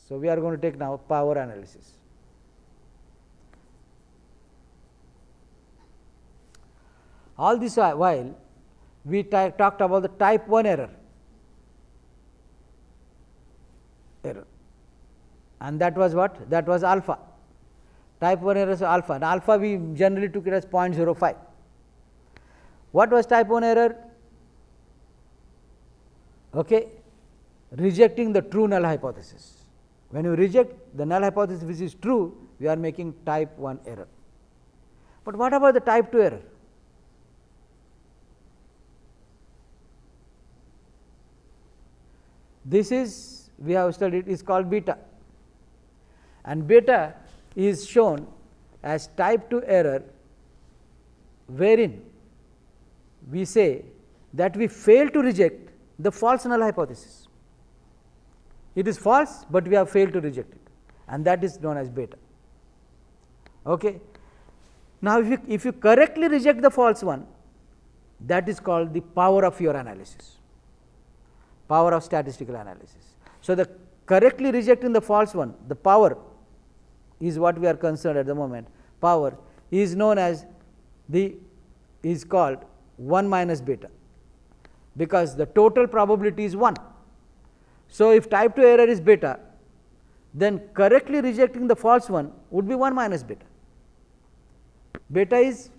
So, we are going to take now power analysis. All this while we talked about the type 1 error, and that was what? That was alpha. Type 1 error is alpha, and alpha we generally took it as 0.05. What was type 1 error? Okay. Rejecting the true null hypothesis. When you reject the null hypothesis which is true, we are making type 1 error. But what about the type 2 error? This is, we have studied, is called beta, and beta is shown as type 2 error, wherein we say that we fail to reject the false null hypothesis. It is false, but we have failed to reject it, and that is known as beta. Okay. Now, if you correctly reject the false one, that is called the power of your analysis, power of statistical analysis. So, the correctly rejecting the false one, the power is what we are concerned at the moment. Power is known as is called 1 minus beta, because the total probability is 1. So, if type 2 error is beta, then correctly rejecting the false one would be 1 minus beta. Beta is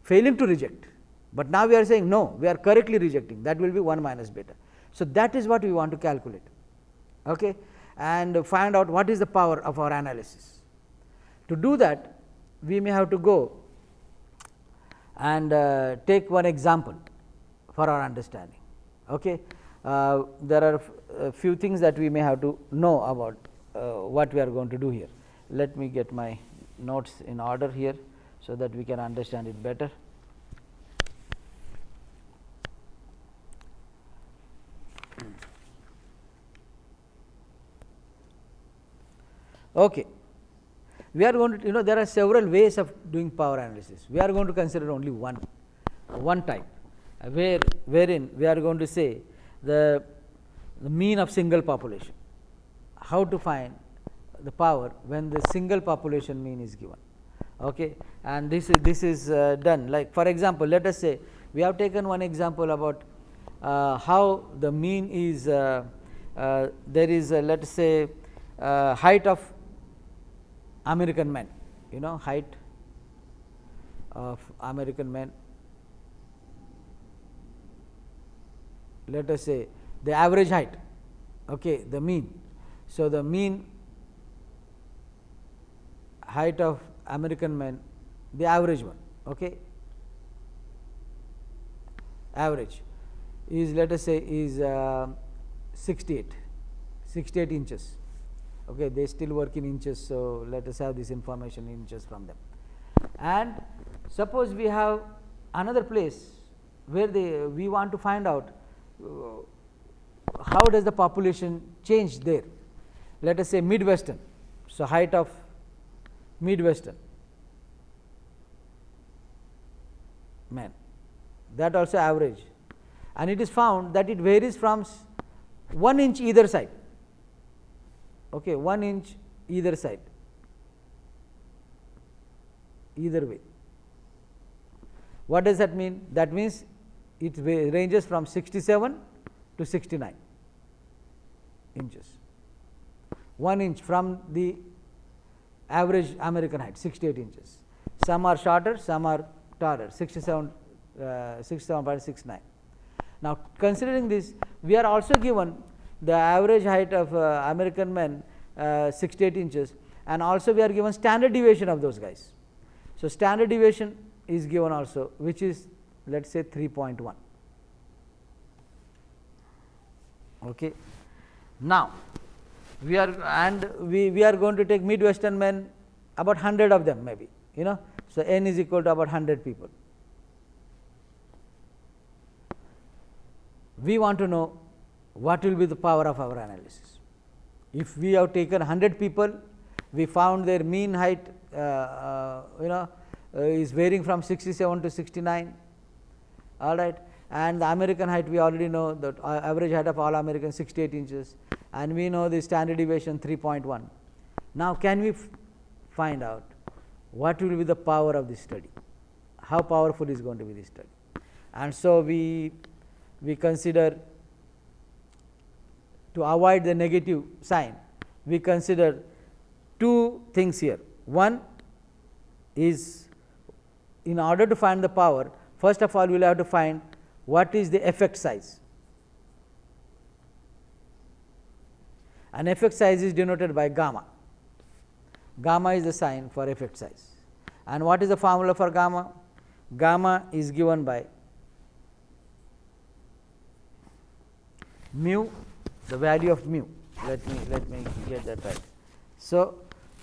failing to reject, but now we are saying no, we are correctly rejecting, that will be 1 minus beta. So, that is what we want to calculate, okay, and find out what is the power of our analysis. To do that, we may have to go and take one example for our understanding. Okay. There are a few things that we may have to know about what we are going to do here. Let me get my notes in order here, so that we can understand it better. Okay. We are going to, there are several ways of doing power analysis. We are going to consider only one type, wherein we are going to say the mean of single population, how to find the power when the single population mean is given. Okay. And this is done, like for example, let us say we have taken one example about how the mean is, there is let us say height of American men, height of American men, let us say the average height, okay, the mean. So, the mean height of American men, the average one, okay, average is, let us say, is 68 inches. Okay, they still work in inches, so let us have this information in inches from them. And suppose we have another place where we want to find out how does the population change there. Let us say Midwestern. So, height of Midwestern men, that also average, and it is found that it varies from 1 inch either side. Okay, 1 inch either side, either way. What does that mean? That means it ranges from 67 to 69 inches, 1 inch from the average American height, 68 inches. Some are shorter, some are taller, 67.69. Now, considering this, we are also given the average height of American men 68 inches, and also we are given standard deviation of those guys. So, standard deviation is given also, which is, let us say, 3.1. Okay. Now, we are going to take Midwestern men, about 100 of them maybe, so n is equal to about 100 people. We want to know what will be the power of our analysis. If we have taken 100 people, we found their mean height is varying from 67 to 69, all right, and the American height we already know, the average height of all Americans 68 inches, and we know the standard deviation 3.1. Now, can we find out what will be the power of this study, how powerful is going to be this study. And so, we consider, to avoid the negative sign, we consider two things here. One is, in order to find the power, first of all we will have to find what is the effect size. An effect size is denoted by gamma. Gamma is the sign for effect size. And what is the formula for gamma? Gamma is given by mu, the value of mu. Let me get that right. So,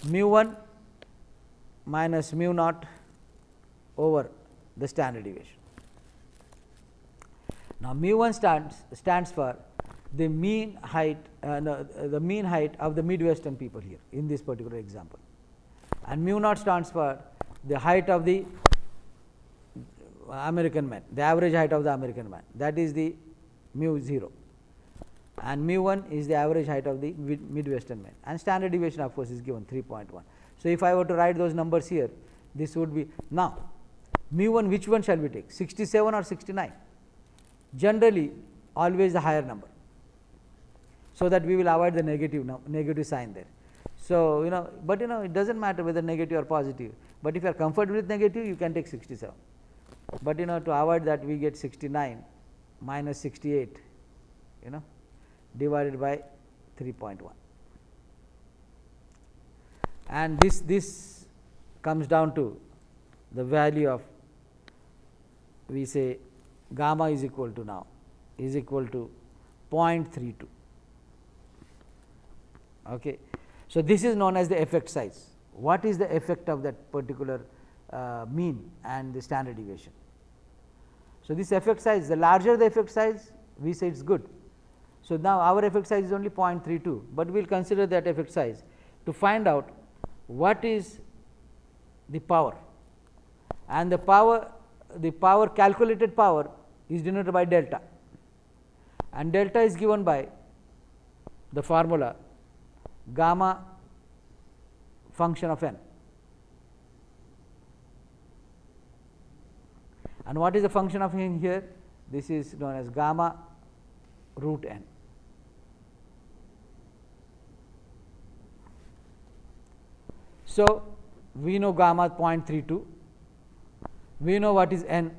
mu 1 minus mu naught over the standard deviation. Now, mu 1 stands for the mean height the mean height of the Midwestern people here in this particular example, and mu naught stands for the height of the American man, the average height of the American man, that is the mu 0, and mu 1 is the average height of the Midwestern man, and standard deviation of course is given 3.1. So, if I were to write those numbers here, this would be, now mu 1 which one shall we take, 67 or 69? Generally always the higher number, so that we will avoid the negative sign there. So, but it does not matter whether negative or positive, but if you are comfortable with negative, you can take 67, but to avoid that we get 69 minus 68 divided by 3.1, and this comes down to the value of, we say gamma is equal to, now is equal to 0.32. Okay. So, this is known as the effect size. What is the effect of that particular mean and the standard deviation? So, this effect size, the larger the effect size, we say it is good. So, now our effect size is only 0.32, but we will consider that effect size to find out what is the power, and the power calculated power is denoted by delta, and delta is given by the formula gamma function of n. And what is the function of n here? This is known as gamma root n. So, we know gamma 0.32, we know what is n,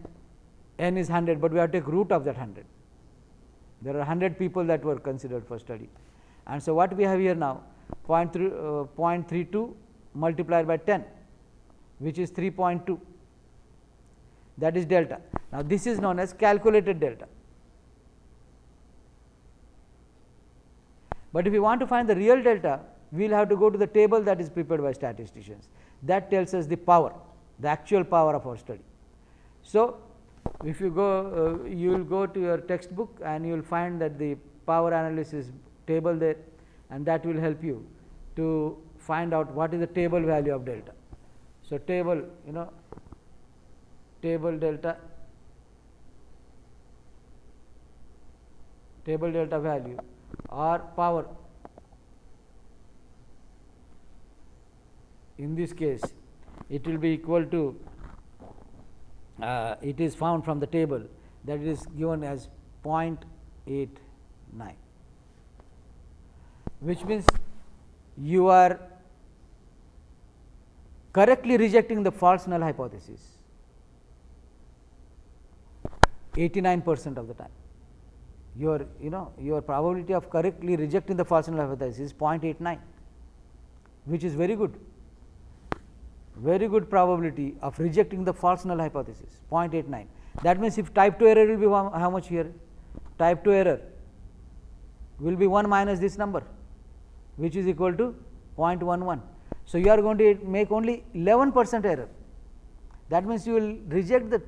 n is 100, but we have to take root of that 100. There are 100 people that were considered for study, and so what we have here now, 0.32 multiplied by 10, which is 3.2, that is delta. Now, this is known as calculated delta, but if we want to find the real delta, we will have to go to the table that is prepared by statisticians, that tells us the power, the actual power of our study. So, if you go, you will go to your textbook and you will find that the power analysis table there, and that will help you to find out what is the table value of delta. So, table delta value or power, in this case it will be equal to, it is found from the table that it is given as 0.89, which means you are correctly rejecting the false null hypothesis 89% of the time. Your probability of correctly rejecting the false null hypothesis is 0.89, which is very good probability of rejecting the false null hypothesis, 0.89. That means, if type 2 error will be how much here? Type 2 error will be 1 minus this number, which is equal to 0.11. So, you are going to make only 11% error. That means, you will reject the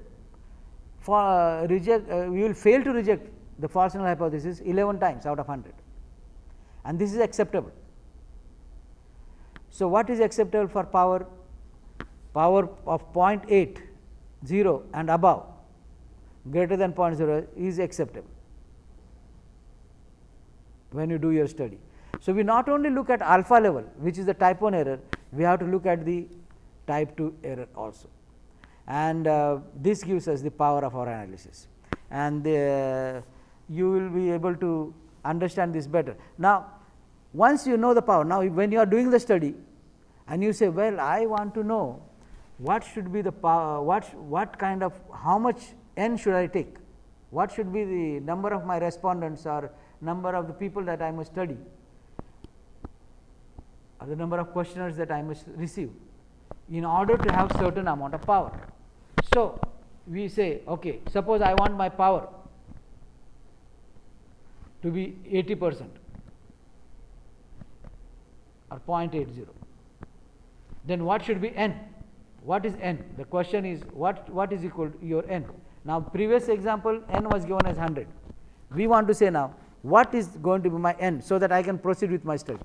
you will fail to reject the false null hypothesis 11 times out of 100, and this is acceptable. So, what is acceptable for power? Power of 0.80 and above, greater than 0.0 is acceptable when you do your study. So, we not only look at alpha level, which is the type 1 error, we have to look at the type 2 error also, and this gives us the power of our analysis, and you will be able to understand this better. Now, once you know the power, now when you are doing the study and you say, well, I want to know what should be the power, what kind of, how much n should I take, what should be the number of my respondents or number of the people that I must study, or the number of questioners that I must receive in order to have certain amount of power. So, we say, okay, suppose I want my power to be 80% or 0.80, then what should be n? What is n? The question is what is equal to your n? Now, previous example n was given as 100. We want to say now what is going to be my n, so that I can proceed with my study.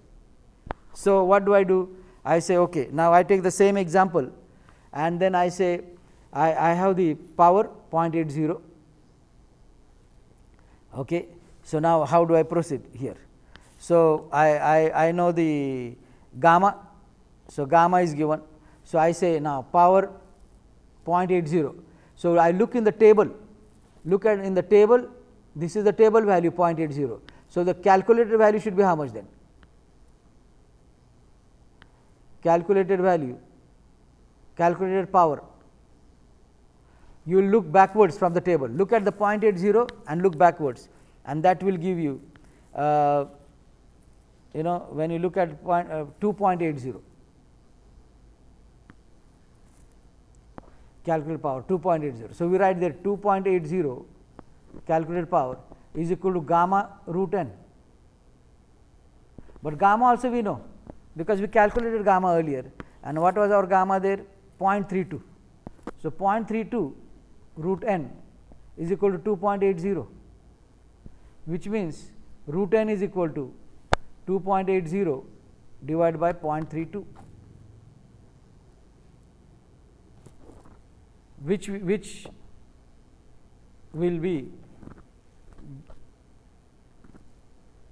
So, what do? I say, okay, now I take the same example and then I say I have the power 0.80. Okay. So, now how do I proceed here? So, I know the gamma. So, gamma is given. So, I say now power 0.80. So, I look in the table, look at in the table, this is the table value 0.80. So, the calculated value should be how much then? Calculated value, calculated power. You will look backwards from the table, look at the 0.80 and look backwards, and that will give you, when you look at 2.80. Calculated power 2.80. So, we write there 2.80 calculated power is equal to gamma root n, but gamma also we know, because we calculated gamma earlier, and what was our gamma there? 0.32. So, 0.32 root n is equal to 2.80, which means root n is equal to 2.80 divided by 0.32. Which will be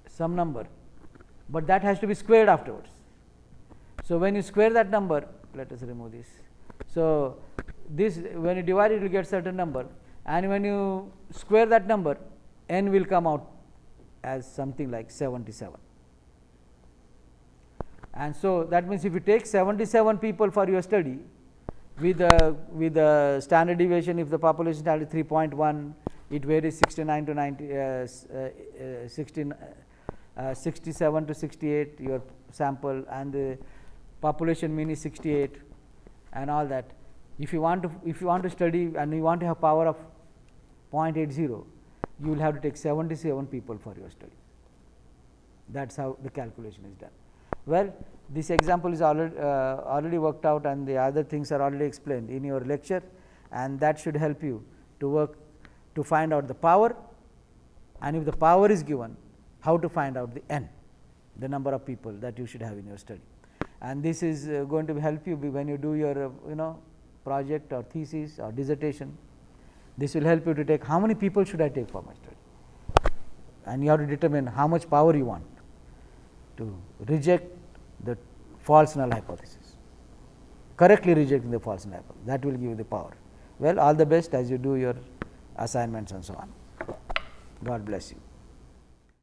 some number, but that has to be squared afterwards. So, when you square that number, let us remove this. So, this when you divide it, you will get certain number, and when you square that number, n will come out as something like 77. And so, that means if you take 77 people for your study, with the standard deviation, if the population standard is 3.1, it varies 69 to 90, 67 to 68 your sample, and the population mean is 68 and all that. If you want to study and you want to have power of 0.80, you will have to take 77 people for your study. That is how the calculation is done. Well, this example is already worked out, and the other things are already explained in your lecture, and that should help you to find out the power, and if the power is given, how to find out the n, the number of people that you should have in your study. And this is going to help you when you do your project or thesis or dissertation. This will help you to take how many people should I take for my study, and you have to determine how much power you want to reject the false null hypothesis, correctly rejecting the false null hypothesis. That will give you the power. Well, all the best as you do your assignments and so on. God bless you.